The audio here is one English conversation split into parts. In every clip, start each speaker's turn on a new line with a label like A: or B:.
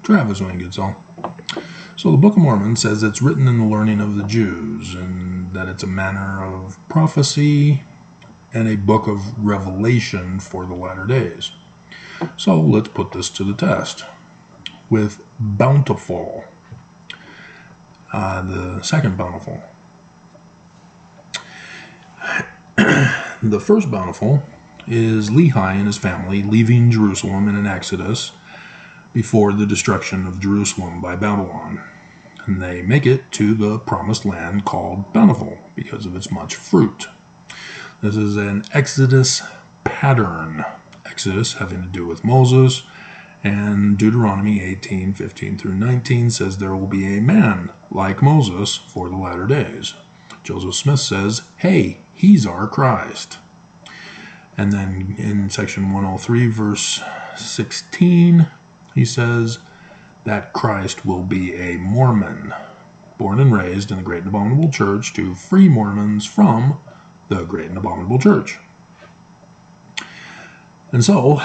A: Travis when he gets on. So the Book of Mormon says it's written in the learning of the Jews, and that it's a manner of prophecy and a book of revelation for the latter days. So let's put this to the test with Bountiful, the second Bountiful. The first Bountiful is Lehi and his family leaving Jerusalem in an exodus before the destruction of Jerusalem by Babylon. And they make it to the promised land called Bountiful because of its much fruit. This is an Exodus pattern. Exodus having to do with Moses, and Deuteronomy 18:15 through 19 says there will be a man like Moses for the latter days. Joseph Smith says, hey, he's our Christ. And then in section 103 verse 16, he says that Christ will be a Mormon, born and raised in the Great and Abominable Church to free Mormons from the Great and Abominable Church. And so,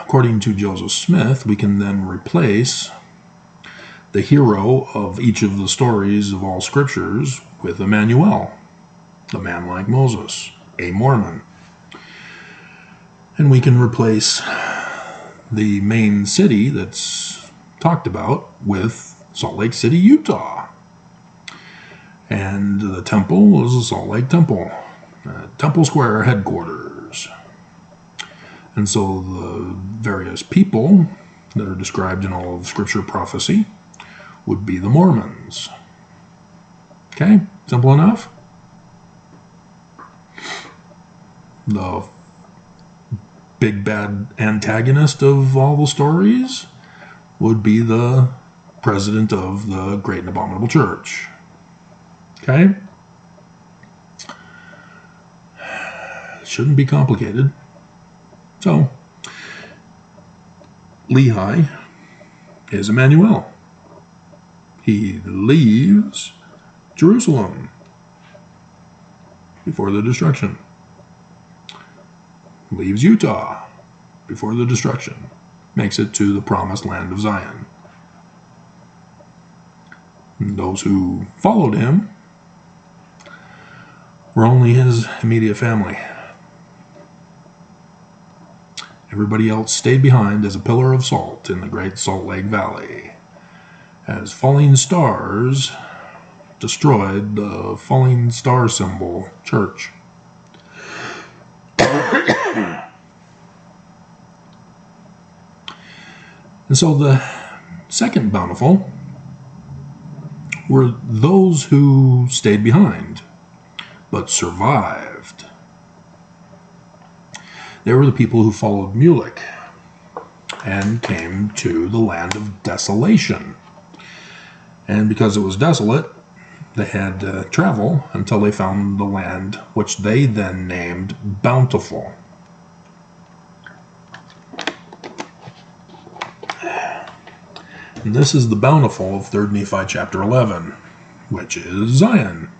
A: according to Joseph Smith, we can then replace the hero of each of the stories of all scriptures with Emmanuel, the man like Moses, a Mormon. And we can replace the main city that's talked about with Salt Lake City, Utah. And the temple is the Salt Lake Temple, Temple Square headquarters. And so the various people that are described in all of Scripture prophecy would be the Mormons. Okay, simple enough? The big bad antagonist of all the stories would be the president of the Great and Abominable Church. Okay? Shouldn't be complicated. So, Lehi is Emmanuel. He leaves Jerusalem before the destruction. Leaves Utah before the destruction. Makes it to the promised land of Zion. And those who followed him were only his immediate family. Everybody else stayed behind as a pillar of salt in the Great Salt Lake Valley, as falling stars destroyed the falling star symbol church. And so the second Bountiful were those who stayed behind, but survived. They were the people who followed Mulek and came to the land of desolation. And because it was desolate, they had to travel until they found the land, which they then named Bountiful. And this is the Bountiful of 3 Nephi chapter 11, which is Zion.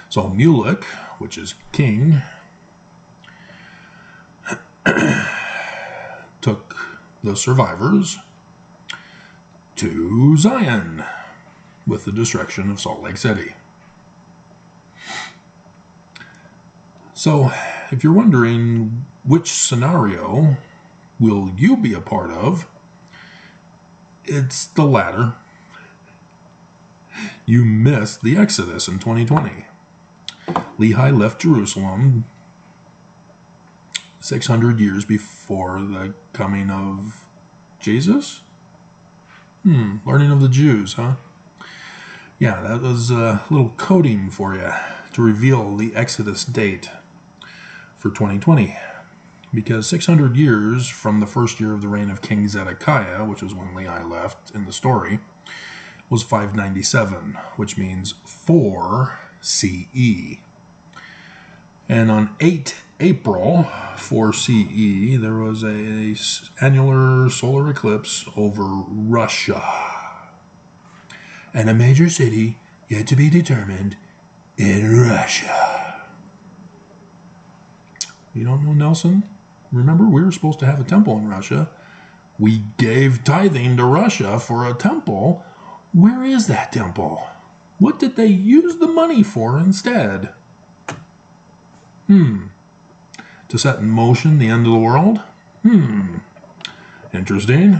A: So Mulek, which is king, took the survivors to Zion with the destruction of Salt Lake City. So, if you're wondering which scenario will you be a part of, it's the latter. You missed the Exodus in 2020. Lehi left Jerusalem 600 years before the coming of Jesus? Learning of the Jews, huh? Yeah, that was a little coding for you to reveal the Exodus date for 2020. Because 600 years from the first year of the reign of King Zedekiah, which was when Lehi left in the story, was 597, which means 4 CE. And on 8 April 4 CE, there was a annular solar eclipse over Russia. And a major city yet to be determined in Russia. You don't know, Nelson? Remember, we were supposed to have a temple in Russia, We gave tithing to Russia for a temple. Where is that temple? What did they use the money for instead? To set in motion the end of the world? Interesting.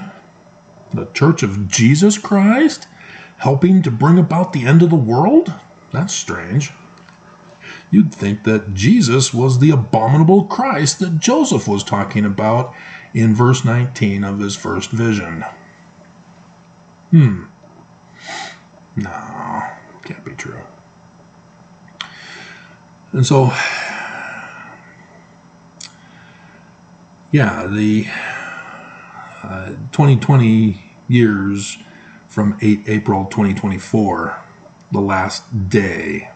A: The Church of Jesus Christ helping to bring about the end of the world? That's strange. You'd think that Jesus was the abominable Christ that Joseph was talking about in verse 19 of his first vision. No, can't be true. And so, yeah, the 2020 years from 8 April 2024, the last day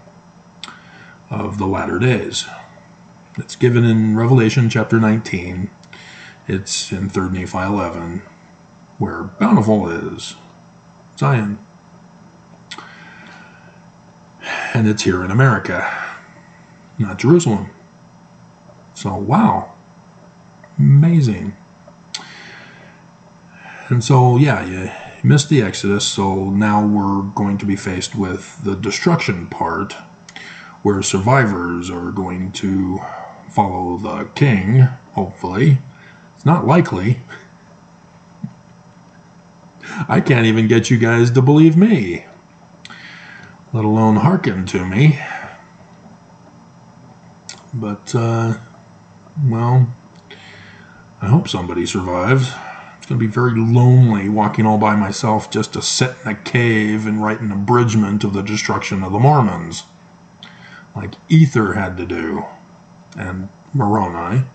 A: of the latter days. It's given in Revelation chapter 19. It's in 3 Nephi 11, where Bountiful is, Zion. And it's here in America, not Jerusalem. So, wow. Amazing. And so, yeah, you missed the Exodus, so now we're going to be faced with the destruction part, where survivors are going to follow the king, hopefully. It's not likely. I can't even get you guys to believe me, let alone hearken to me. But, well, I hope somebody survives. It's going to be very lonely walking all by myself just to sit in a cave and write an abridgment of the destruction of the Mormons, like Ether had to do, and Moroni.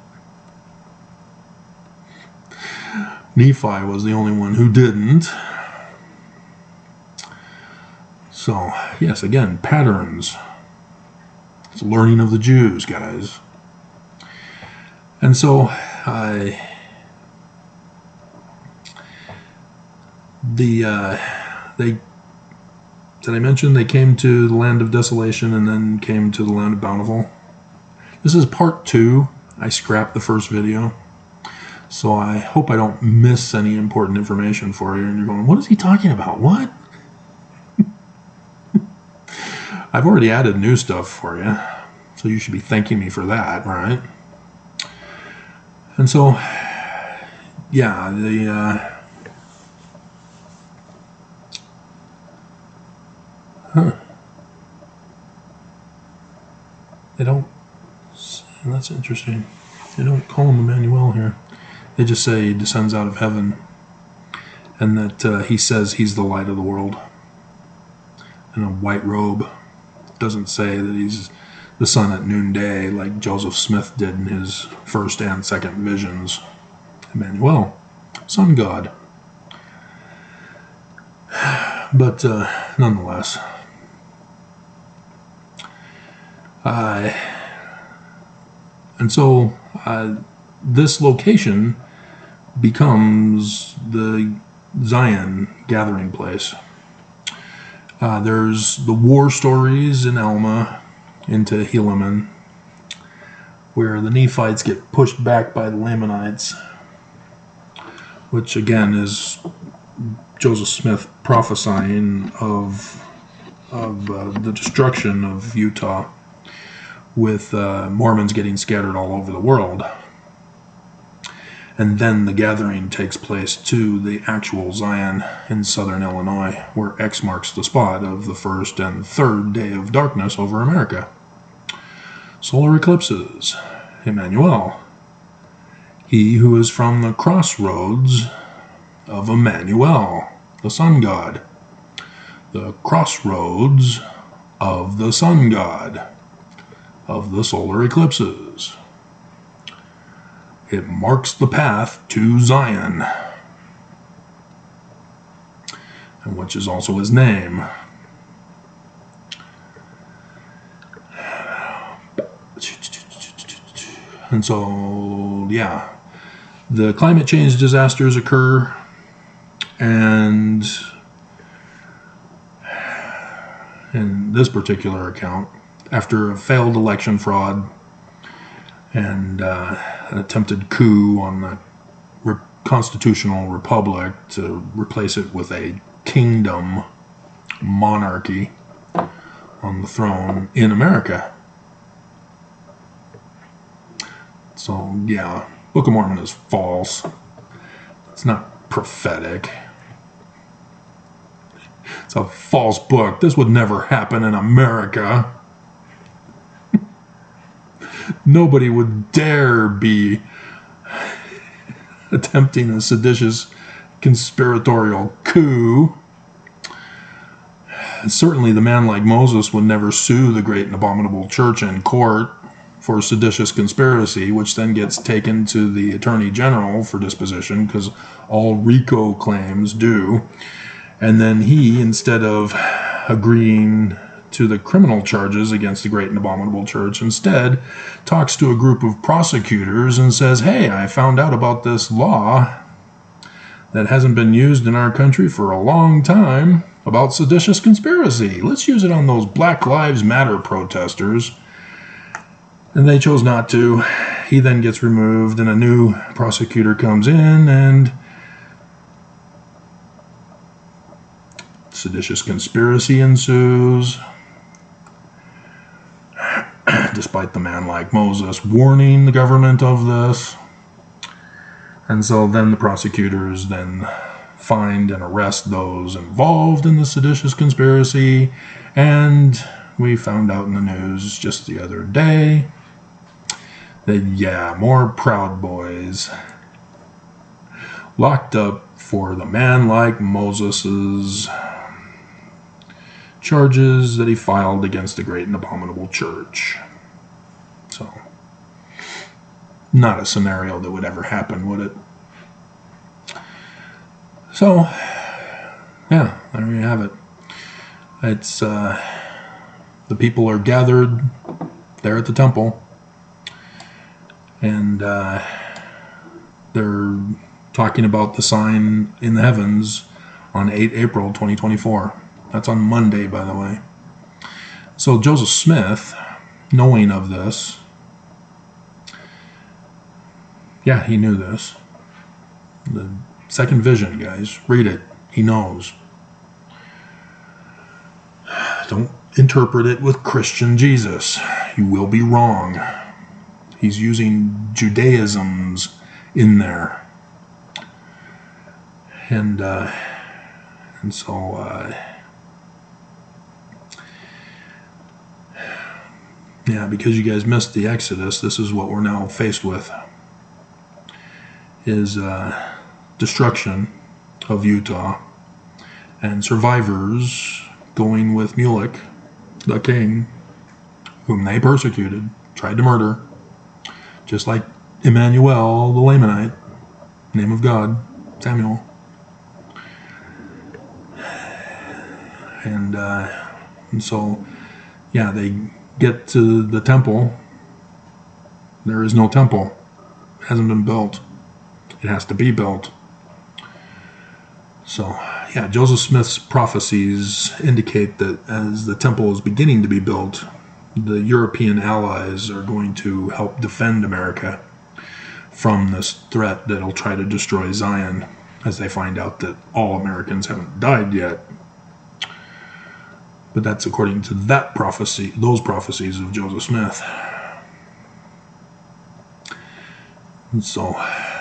A: Nephi was the only one who didn't. So, yes, again, patterns. It's learning of the Jews, guys. And so, did I mention they came to the land of desolation and then came to the land of Bountiful? This is part 2. I scrapped the first video. So I hope I don't miss any important information for you. And you're going, what is he talking about? What? I've already added new stuff for you. So you should be thanking me for that, right? And so, yeah, they don't, that's interesting. They don't call him Emmanuel here. They just say he descends out of heaven, and that he says he's the light of the world in a white robe. It doesn't say that he's the sun at noonday like Joseph Smith did in his first and second visions. Emmanuel, sun god. But nonetheless, and so this location becomes the Zion gathering place. There's the war stories in Alma into Helaman, where the Nephites get pushed back by the Lamanites, which again is Joseph Smith prophesying of the destruction of Utah, with Mormons getting scattered all over the world. And then the gathering takes place to the actual Zion in southern Illinois, where X marks the spot of the first and third day of darkness over America. Solar eclipses. Emmanuel. He who is from the crossroads of Emmanuel, the sun god. The crossroads of the sun god of the solar eclipses. It marks the path to Zion, and which is also his name. And so, yeah, the climate change disasters occur, and in this particular account, after a failed election fraud and an attempted coup on the constitutional republic to replace it with a kingdom monarchy on the throne in America. So, yeah, Book of Mormon is false. It's not prophetic. It's a false book. This would never happen in America. Nobody would dare be attempting a seditious conspiratorial coup. And certainly the man like Moses would never sue the great and abominable church in court for seditious conspiracy, which then gets taken to the Attorney General for disposition, because all RICO claims do. And then he, instead of agreeing to the criminal charges against the great and abominable church, instead talks to a group of prosecutors and says, hey, I found out about this law that hasn't been used in our country for a long time about seditious conspiracy. Let's use it on those Black Lives Matter protesters. And they chose not to. He then gets removed and a new prosecutor comes in, and seditious conspiracy ensues, despite the man like Moses warning the government of this. And so then the prosecutors then find and arrest those involved in the seditious conspiracy. And we found out in the news just the other day that, yeah, more Proud Boys locked up for the man like Moses's charges that he filed against the great and abominable church. So, not a scenario that would ever happen, would it? So, yeah, there you have it. It's, the people are gathered there at the temple, and they're talking about the sign in the heavens on 8 April 2024. That's on Monday, by the way. So Joseph Smith, knowing of this, yeah, he knew this. The second vision, guys, read it. He knows. Don't interpret it with Christian Jesus. You will be wrong. He's using Judaisms in there. And so yeah, because you guys missed the Exodus, this is what we're now faced with, is destruction of Utah and survivors going with Mulek, the king, whom they persecuted, tried to murder, just like Emmanuel, the Lamanite, name of God, Samuel. And so, yeah, they get to the temple. There is no temple. It hasn't been built. It has to be built. So, yeah, Joseph Smith's prophecies indicate that as the temple is beginning to be built, the European allies are going to help defend America from this threat that'll try to destroy Zion, as they find out that all Americans haven't died yet. But that's according to that prophecy, those prophecies of Joseph Smith. And so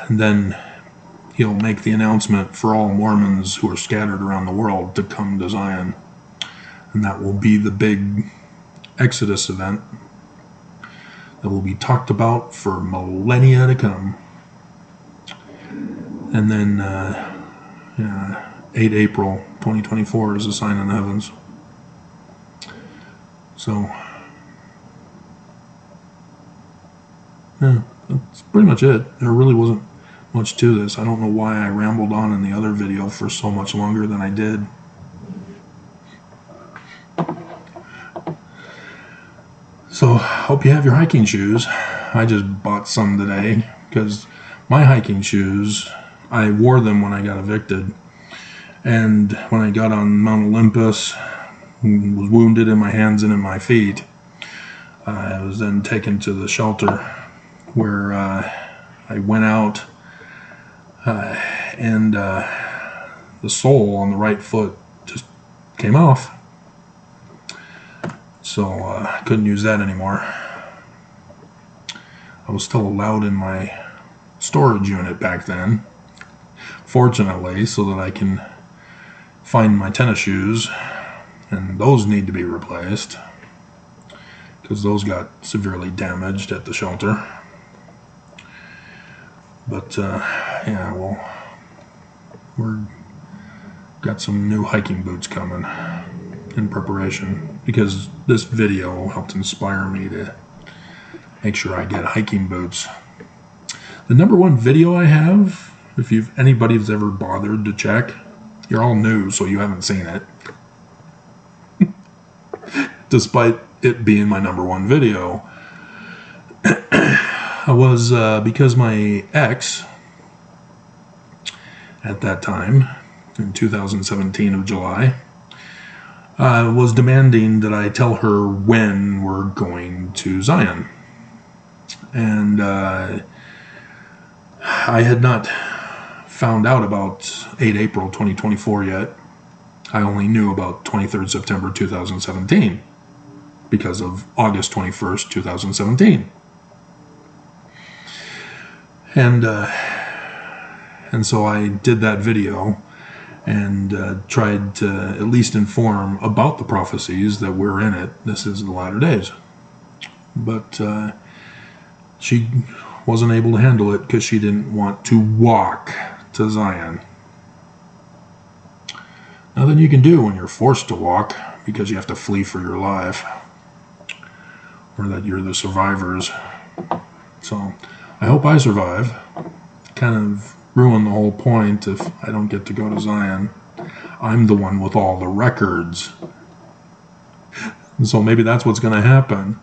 A: then he'll make the announcement for all Mormons who are scattered around the world to come to Zion. And that will be the big Exodus event that will be talked about for millennia to come. And then 8 April 2024 is a sign in the heavens. So, yeah, that's pretty much it. There really wasn't much to this. I don't know why I rambled on in the other video for so much longer than I did. So, hope you have your hiking shoes. I just bought some today because my hiking shoes, I wore them when I got evicted. And when I got on Mount Olympus, was wounded in my hands and in my feet, I was then taken to the shelter where I went out and the sole on the right foot just came off. So I couldn't use that anymore. I was still allowed in my storage unit back then, fortunately, so that I can find my tennis shoes, and those need to be replaced because those got severely damaged at the shelter. But yeah, well, we're got some new hiking boots coming in preparation because this video helped inspire me to make sure I get hiking boots. The number one video I have, if anybody's ever bothered to check, you're all new, so you haven't seen it. Despite it being my number one video. I was, because my ex, at that time, in 2017 of July, was demanding that I tell her when we're going to Zion. And I had not found out about 8 April 2024 yet. I only knew about 23rd September 2017 because of August 21st, 2017. And so I did that video and tried to at least inform about the prophecies that we're in it. This is the latter days. But she wasn't able to handle it because she didn't want to walk to Zion. Nothing you can do when you're forced to walk because you have to flee for your life, or that you're the survivors. So I hope I survive. Kind of ruin the whole point if I don't get to go to Zion. I'm the one with all the records. So maybe that's what's going to happen.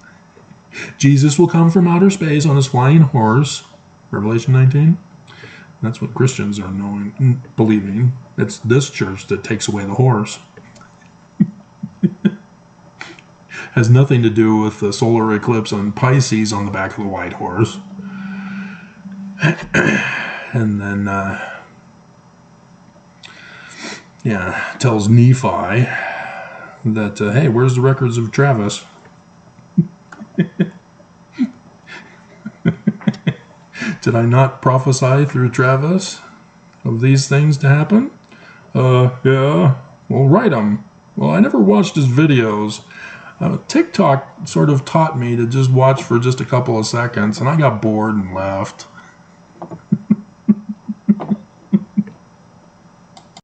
A: Jesus will come from outer space on his flying horse. Revelation 19. That's what Christians are believing. It's this church that takes away the horse. Has nothing to do with the solar eclipse on Pisces on the back of the white horse. And then, tells Nephi that, hey, where's the records of Travis? Did I not prophesy through Travis of these things to happen? Yeah. Well, write them. Well, I never watched his videos. TikTok sort of taught me to just watch for just a couple of seconds, and I got bored and left.